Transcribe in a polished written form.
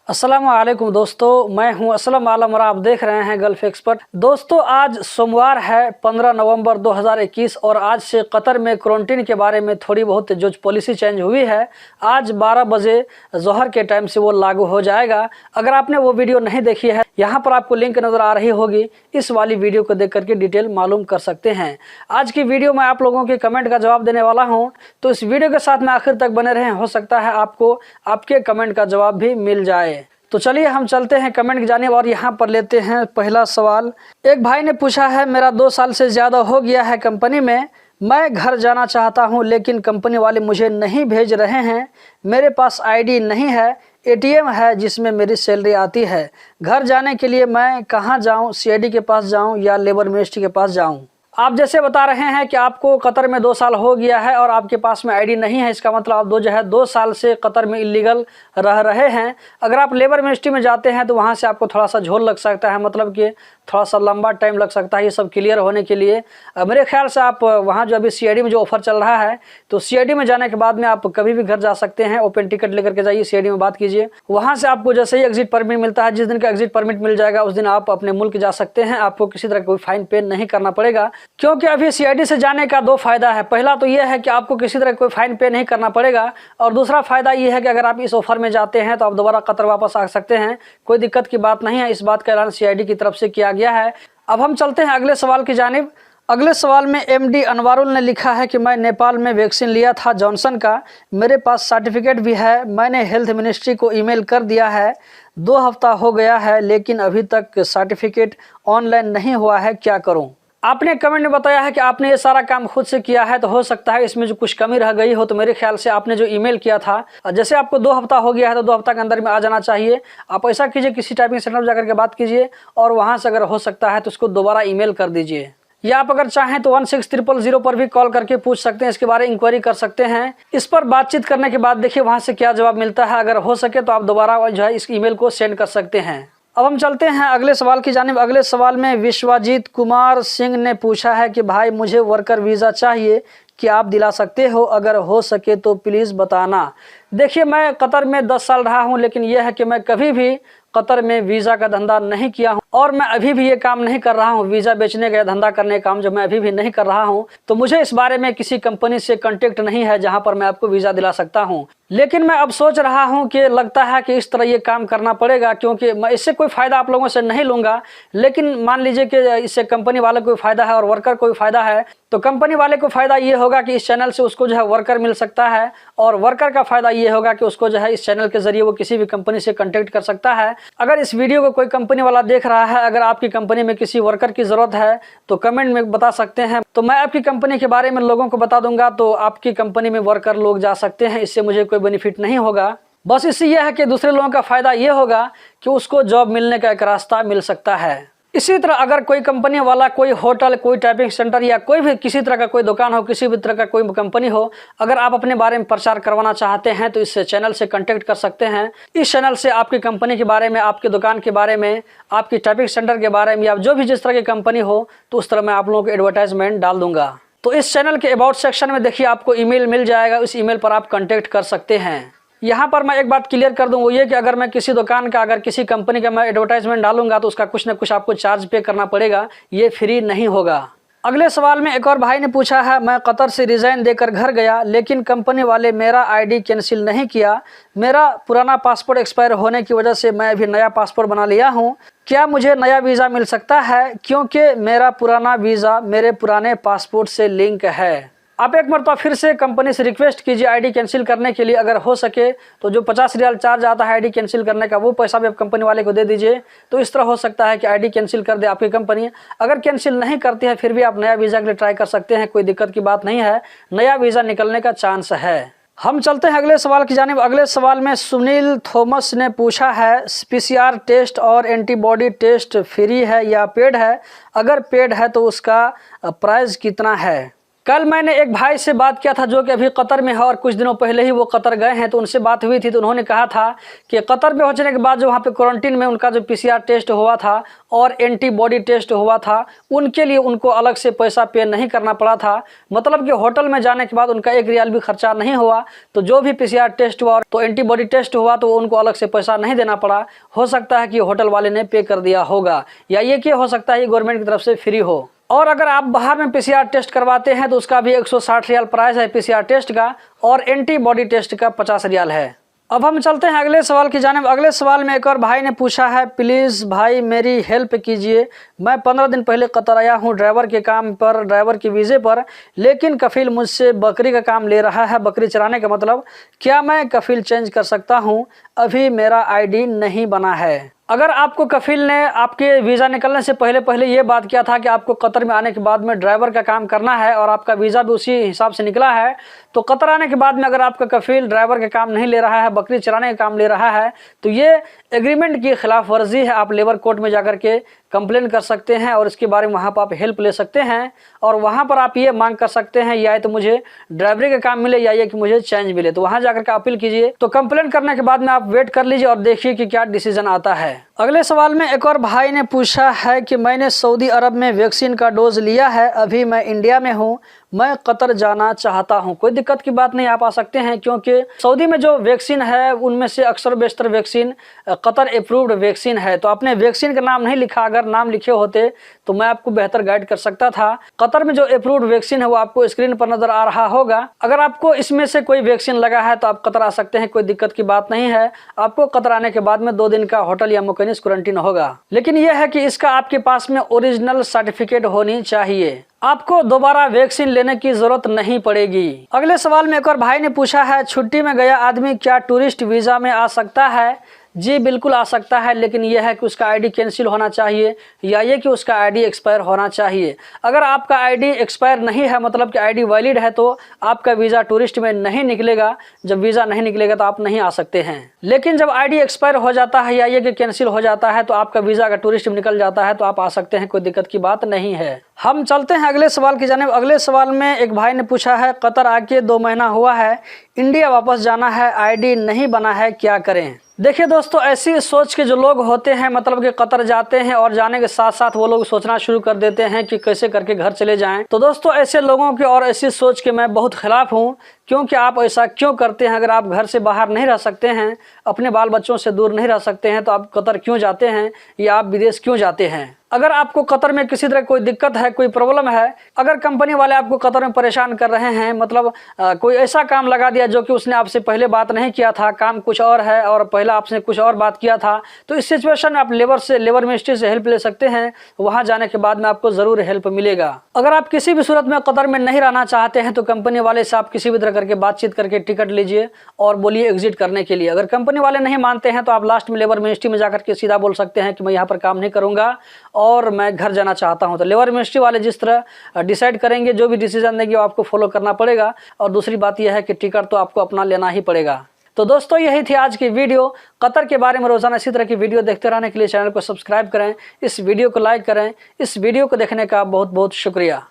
अस्सलामुअलैकुम दोस्तों, मैं हूं असलम आलम और आप देख रहे हैं गल्फ एक्सपर्ट। दोस्तों, आज सोमवार है 15 नवंबर 2021 और आज से कतर में क्वारंटीन के बारे में थोड़ी बहुत जो पॉलिसी चेंज हुई है, आज 12 बजे ज़ोहर के टाइम से वो लागू हो जाएगा। अगर आपने वो वीडियो नहीं देखी है, यहाँ पर आपको लिंक नज़र आ रही होगी, इस वाली वीडियो को देख करके डिटेल मालूम कर सकते हैं। आज की वीडियो में आप लोगों के कमेंट का जवाब देने वाला हूँ, तो इस वीडियो के साथ में आखिर तक बने रहें। हो सकता है आपको आपके कमेंट का जवाब भी मिल जाए। तो चलिए हम चलते हैं कमेंट की जानिब और यहाँ पर लेते हैं पहला सवाल। एक भाई ने पूछा है, मेरा 2 साल से ज़्यादा हो गया है कंपनी में, मैं घर जाना चाहता हूँ लेकिन कंपनी वाले मुझे नहीं भेज रहे हैं। मेरे पास आईडी नहीं है, एटीएम है जिसमें मेरी सैलरी आती है। घर जाने के लिए मैं कहाँ जाऊँ? सीआईडी के पास जाऊँ या लेबर मिनिस्ट्री के पास जाऊँ? आप जैसे बता रहे हैं कि आपको कतर में 2 साल हो गया है और आपके पास में आईडी नहीं है, इसका मतलब आप 2 साल से कतर में इलीगल रह रहे हैं। अगर आप लेबर मिनिस्ट्री में जाते हैं तो वहां से आपको थोड़ा सा झोल लग सकता है, मतलब कि थोड़ा सा लंबा टाइम लग सकता है ये सब क्लियर होने के लिए। मेरे ख्याल से आप वहाँ जो अभी सीआईडी में जो ऑफर चल रहा है, तो सीआईडी में जाने के बाद में आप कभी भी घर जा सकते हैं। ओपन टिकट लेकर के जाइए, सीआईडी में बात कीजिए, वहाँ से आपको जैसे ही एग्जिट परमिट मिलता है, जिस दिन का एग्जिट परमिट मिल जाएगा उस दिन आप अपने मुल्क जा सकते हैं। आपको किसी तरह कोई फाइन पे नहीं करना पड़ेगा, क्योंकि अभी सीआईडी से जाने का 2 फायदा है। पहला तो यह है कि आपको किसी तरह कोई फाइन पे नहीं करना पड़ेगा, और दूसरा फायदा यह है कि अगर आप इस ऑफर में जाते हैं तो आप दोबारा कतर वापस आ सकते हैं, कोई दिक्कत की बात नहीं है। इस बात का ऐलान सीआईडी की तरफ से किया गया है। अब हम चलते हैं अगले सवाल की जानिब। अगले सवाल में एमडी अनवारुल ने लिखा है कि मैं नेपाल में वैक्सीन लिया था जॉनसन का, मेरे पास सर्टिफिकेट भी है, मैंने हेल्थ मिनिस्ट्री को ईमेल कर दिया है, 2 हफ्ता हो गया है लेकिन अभी तक सर्टिफिकेट ऑनलाइन नहीं हुआ है, क्या करूं? आपने कमेंट में बताया है कि आपने ये सारा काम खुद से किया है, तो हो सकता है इसमें जो कुछ कमी रह गई हो। तो मेरे ख्याल से आपने जो ईमेल किया था, जैसे आपको 2 हफ्ता हो गया है तो 2 हफ्ता के अंदर में आ जाना चाहिए। आप ऐसा कीजिए, किसी टाइपिंग सेंटर में जाकर के बात कीजिए और वहां से अगर हो सकता है तो उसको दोबारा ईमेल कर दीजिए, या आप अगर चाहें तो 16000 पर भी कॉल करके पूछ सकते हैं, इसके बारे में इंक्वायरी कर सकते हैं। इस पर बातचीत करने के बाद देखिए वहां से क्या जवाब मिलता है। अगर हो सके तो आप दोबारा जो है इस ईमेल को सेंड कर सकते हैं। अब हम चलते हैं अगले सवाल की जानिब। अगले सवाल में विश्वजीत कुमार सिंह ने पूछा है कि भाई मुझे वर्कर वीज़ा चाहिए, क्या आप दिला सकते हो? अगर हो सके तो प्लीज़ बताना। देखिए, मैं कतर में 10 साल रहा हूं, लेकिन यह है कि मैं कभी भी कतर में वीज़ा का धंधा नहीं किया हूं और मैं अभी भी ये काम नहीं कर रहा हूं। वीज़ा बेचने का धंधा करने का काम जो मैं अभी भी नहीं कर रहा हूं, तो मुझे इस बारे में किसी कंपनी से कांटेक्ट नहीं है जहां पर मैं आपको वीज़ा दिला सकता हूं। लेकिन मैं अब सोच रहा हूं कि लगता है कि इस तरह ये काम करना पड़ेगा, क्योंकि मैं इससे कोई फ़ायदा आप लोगों से नहीं लूँगा, लेकिन मान लीजिए कि इससे कंपनी वाले को फ़ायदा है और वर्कर को फ़ायदा है। तो कंपनी वाले को फ़ायदा ये होगा कि इस चैनल से उसको जो है वर्कर मिल सकता है, और वर्कर का फ़ायदा ये होगा कि उसको जो है इस चैनल के जरिए वो किसी भी कंपनी से कांटेक्ट कर सकता है। अगर इस वीडियो को कोई कंपनी वाला देख रहा है, अगर आपकी कंपनी में किसी वर्कर की ज़रूरत है तो कमेंट में बता सकते हैं, तो मैं आपकी कंपनी के बारे में लोगों को बता दूंगा, तो आपकी कंपनी में वर्कर लोग जा सकते हैं। इससे मुझे कोई बेनिफिट नहीं होगा, बस इससे यह है कि दूसरे लोगों का फ़ायदा ये होगा कि उसको जॉब मिलने का एक रास्ता मिल सकता है। इसी तरह अगर कोई कंपनी वाला, कोई होटल, कोई टाइपिंग सेंटर या कोई भी किसी तरह का कोई दुकान हो, किसी भी तरह का कोई कंपनी हो, अगर आप अपने बारे में प्रचार करवाना चाहते हैं तो इस चैनल से कांटेक्ट कर सकते हैं। इस चैनल से आपकी कंपनी के बारे में, आपकी दुकान के बारे में, आपकी टाइपिंग सेंटर के बारे में, या जो भी जिस तरह की कंपनी हो, तो उस तरह मैं आप लोगों को एडवर्टाइजमेंट डाल दूंगा। तो इस चैनल के अबाउट सेक्शन में देखिए आपको ईमेल मिल जाएगा, उस ईमेल पर आप कांटेक्ट कर सकते हैं। यहाँ पर मैं एक बात क्लियर कर दूं, वो ये कि अगर मैं किसी दुकान का, अगर किसी कंपनी का मैं एडवर्टाइजमेंट डालूंगा तो उसका कुछ ना कुछ आपको चार्ज पे करना पड़ेगा, ये फ्री नहीं होगा। अगले सवाल में एक और भाई ने पूछा है, मैं कतर से रिज़ाइन देकर घर गया लेकिन कंपनी वाले मेरा आईडी कैंसिल नहीं किया। मेरा पुराना पासपोर्ट एक्सपायर होने की वजह से मैं अभी नया पासपोर्ट बना लिया हूँ, क्या मुझे नया वीज़ा मिल सकता है? क्योंकि मेरा पुराना वीज़ा मेरे पुराने पासपोर्ट से लिंक है। आप एक मरतबा फिर से कंपनी से रिक्वेस्ट कीजिए आईडी कैंसिल करने के लिए। अगर हो सके तो जो 50 रियाल चार्ज आता है आईडी कैंसिल करने का, वो पैसा भी आप कंपनी वाले को दे दीजिए। तो इस तरह हो सकता है कि आईडी कैंसिल कर दे आपकी कंपनी। अगर कैंसिल नहीं करती है फिर भी आप नया वीज़ा के लिए ट्राई कर सकते हैं, कोई दिक्कत की बात नहीं है, नया वीज़ा निकलने का चांस है। हम चलते हैं अगले सवाल की जानिब। अगले सवाल में सुनील थॉमस ने पूछा है, पीसीआर टेस्ट और एंटीबॉडी टेस्ट फ्री है या पेड है? अगर पेड है तो उसका प्राइस कितना है? कल मैंने एक भाई से बात किया था जो कि अभी कतर में है और कुछ दिनों पहले ही वो कतर गए हैं, तो उनसे बात हुई थी। तो उन्होंने कहा था कि कतर में पहुंचने के बाद जो वहाँ पे क्वारंटीन में उनका जो PCR टेस्ट हुआ था और एंटीबॉडी टेस्ट हुआ था, उनके लिए उनको अलग से पैसा पे नहीं करना पड़ा था। मतलब कि होटल में जाने के बाद उनका 1 रियाल भी खर्चा नहीं हुआ। तो जो भी PCR टेस्ट हुआ तो एंटीबॉडी टेस्ट हुआ तो उनको अलग से पैसा नहीं देना पड़ा। हो सकता है कि होटल वाले ने पे कर दिया होगा, या ये कि हो सकता है गवर्नमेंट की तरफ से फ्री हो। और अगर आप बाहर में PCR टेस्ट करवाते हैं तो उसका भी 160 रियाल प्राइस है PCR टेस्ट का, और एंटीबॉडी टेस्ट का 50 रियाल है। अब हम चलते हैं अगले सवाल की जानिब। अगले सवाल में एक और भाई ने पूछा है, प्लीज़ भाई मेरी हेल्प कीजिए। मैं 15 दिन पहले कतर आया हूँ ड्राइवर के काम पर, ड्राइवर के वीज़े पर, लेकिन कफील मुझसे बकरी का काम ले रहा है, बकरी चराने का मतलब। क्या मैं कफील चेंज कर सकता हूँ? अभी मेरा ID नहीं बना है। अगर आपको कफील ने आपके वीज़ा निकलने से पहले ये बात किया था कि आपको कतर में आने के बाद में ड्राइवर का काम करना है और आपका वीज़ा भी उसी हिसाब से निकला है, तो कतर आने के बाद में अगर आपका कफील ड्राइवर का काम नहीं ले रहा है, बकरी चराने का काम ले रहा है, तो ये एग्रीमेंट की खिलाफ वर्जी है। आप लेबर कोर्ट में जाकर के कंप्लेन कर सकते हैं और इसके बारे में वहाँ पर आप हेल्प ले सकते हैं, और वहाँ पर आप ये मांग कर सकते हैं या तो मुझे ड्राइवरी का काम मिले या ये कि मुझे चेंज मिले। तो वहाँ जाकर के अपील कीजिए। तो कंप्लेन करने के बाद में आप वेट कर लीजिए और देखिए कि क्या डिसीजन आता है। अगले सवाल में एक और भाई ने पूछा है कि मैंने सऊदी अरब में वैक्सीन का डोज लिया है, अभी मैं इंडिया में हूँ, मैं कतर जाना चाहता हूं। कोई दिक्कत की बात नहीं, आप आ सकते हैं, क्योंकि सऊदी में जो वैक्सीन है उनमें से अक्सर बेशतर वैक्सीन कतर अप्रूव्ड वैक्सीन है। तो आपने वैक्सीन का नाम नहीं लिखा, अगर नाम लिखे होते तो मैं आपको बेहतर गाइड कर सकता था। कतर में जो अप्रूव्ड वैक्सीन है वो आपको स्क्रीन पर नजर आ रहा होगा। अगर आपको इसमें से कोई वैक्सीन लगा है तो आप कतर आ सकते हैं, कोई दिक्कत की बात नहीं है। आपको कतर आने के बाद में 2 दिन का होटल या मुकैनिस क्वारंटीन होगा, लेकिन यह है कि इसका आपके पास में ओरिजिनल सर्टिफिकेट होनी चाहिए। आपको दोबारा वैक्सीन लेने की जरूरत नहीं पड़ेगी। अगले सवाल में एक और भाई ने पूछा है, छुट्टी में गया आदमी क्या टूरिस्ट वीजा में आ सकता है? जी बिल्कुल आ सकता है, लेकिन यह है कि उसका ID कैंसिल होना चाहिए या ये कि उसका ID एक्सपायर होना चाहिए। अगर आपका ID एक्सपायर नहीं है, मतलब कि ID वैलिड है, तो आपका वीज़ा टूरिस्ट में नहीं निकलेगा। जब वीज़ा नहीं निकलेगा तो आप नहीं आ सकते हैं। लेकिन जब ID एक्सपायर हो जाता है या ये कि कैंसिल हो जाता है तो आपका वीज़ा अगर टूरिस्ट में निकल जाता है तो आप आ सकते हैं, कोई दिक्कत की बात नहीं है। हम चलते हैं अगले सवाल की जानिब। अगले सवाल में एक भाई ने पूछा है, कतर आके 2 महीना हुआ है, इंडिया वापस जाना है, ID नहीं बना है, क्या करें? देखिए दोस्तों, ऐसी सोच के जो लोग होते हैं, मतलब कि कतर जाते हैं और जाने के साथ साथ वो लोग सोचना शुरू कर देते हैं कि कैसे करके घर चले जाएं। तो दोस्तों, ऐसे लोगों के और ऐसी सोच के मैं बहुत खिलाफ हूं, क्योंकि आप ऐसा क्यों करते हैं? अगर आप घर से बाहर नहीं रह सकते हैं, अपने बाल बच्चों से दूर नहीं रह सकते हैं, तो आप कतर क्यों जाते हैं या आप विदेश क्यों जाते हैं? अगर आपको कतर में किसी तरह कोई दिक्कत है, कोई प्रॉब्लम है, अगर कंपनी वाले आपको कतर में परेशान कर रहे हैं, मतलब कोई ऐसा काम लगा दिया जो कि उसने आपसे पहले बात नहीं किया था, काम कुछ और है और पहले आपसे कुछ और बात किया था, तो इस सिचुएशन में आप लेबर मिनिस्ट्री से हेल्प ले सकते हैं। वहां जाने के बाद में आपको जरूर हेल्प मिलेगा। अगर आप किसी भी सूरत में कतर में नहीं रहना चाहते हैं तो कंपनी वाले से आप किसी भी तरह करके बातचीत करके टिकट लीजिए और बोलिए एग्जिट करने के लिए। अगर कंपनी वाले नहीं मानते हैं तो आप लास्ट में लेबर मिनिस्ट्री में जाकर के सीधा बोल सकते हैं कि मैं यहाँ पर काम नहीं करूँगा और मैं घर जाना चाहता हूं। तो लेबर मिनिस्ट्री वाले जिस तरह डिसाइड करेंगे, जो भी डिसीजन देंगे वो आपको फॉलो करना पड़ेगा। और दूसरी बात यह है कि टिकट तो आपको अपना लेना ही पड़ेगा। तो दोस्तों, यही थी आज की वीडियो। कतर के बारे में रोजाना इसी तरह की वीडियो देखते रहने के लिए चैनल को सब्सक्राइब करें, इस वीडियो को लाइक करें। इस वीडियो को देखने का बहुत बहुत शुक्रिया।